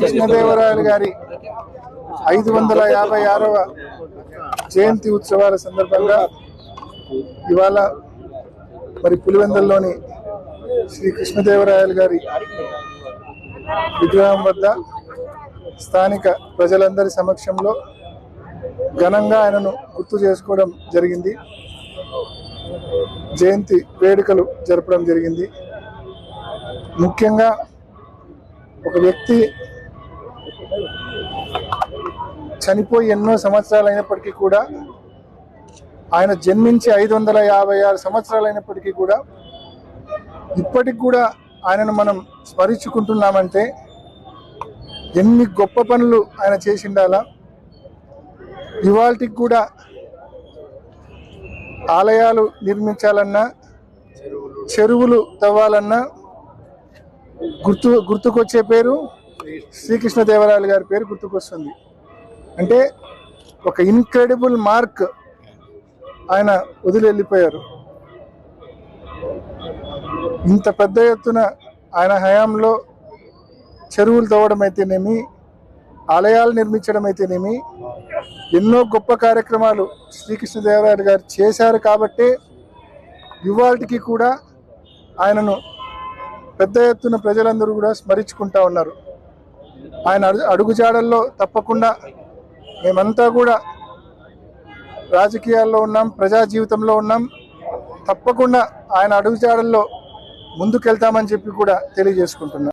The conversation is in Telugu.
కృష్ణదేవరాయలు గారి 556వ జయంతి ఉత్సవాల సందర్భంగా ఇవాళ మరి పులివెందుల్లోని శ్రీ కృష్ణదేవరాయలు గారి విగ్రహం వద్ద స్థానిక ప్రజలందరి సమక్షంలో ఘనంగా ఆయనను గుర్తు చేసుకోవడం జరిగింది. జయంతి వేడుకలు జరపడం జరిగింది. ముఖ్యంగా ఒక వ్యక్తి చనిపోయి ఎన్నో సంవత్సరాలు అయినప్పటికీ కూడా, ఆయన జన్మించి 556 సంవత్సరాలు అయినప్పటికీ కూడా ఇప్పటికి కూడా ఆయనను మనం స్మరించుకుంటున్నామంటే ఎన్ని గొప్ప పనులు ఆయన చేసిండాలా. ఇవాళకి కూడా ఆలయాలు నిర్మించాలన్నా, చెరువులు తవ్వాలన్నా గుర్తుకొచ్చే పేరు శ్రీకృష్ణదేవరాయలు గారి పేరు గుర్తుకొస్తుంది. అంటే ఒక ఇన్క్రెడిబుల్ మార్క్ ఆయన వదిలి వెళ్ళిపోయారు. ఇంత పెద్ద ఎత్తున ఆయన హయాంలో చెరువులు తవ్వడం అయితేనేమి, ఆలయాలు నిర్మించడం అయితేనేమి, ఎన్నో గొప్ప కార్యక్రమాలు శ్రీకృష్ణదేవరాయలు గారు చేశారు. కాబట్టే ఇవాళకి కూడా ఆయనను పెద్ద ఎత్తున ప్రజలందరూ కూడా స్మరించుకుంటా ఉన్నారు. ఆయన అడుగుజాడల్లో తప్పకుండా మేమంతా కూడా రాజకీయాల్లో ఉన్నాం, ప్రజా జీవితంలో ఉన్నాం. తప్పకుండా ఆయన అడుగుజాడల్లో ముందుకెళ్తామని చెప్పి కూడా తెలియజేసుకుంటున్నాం.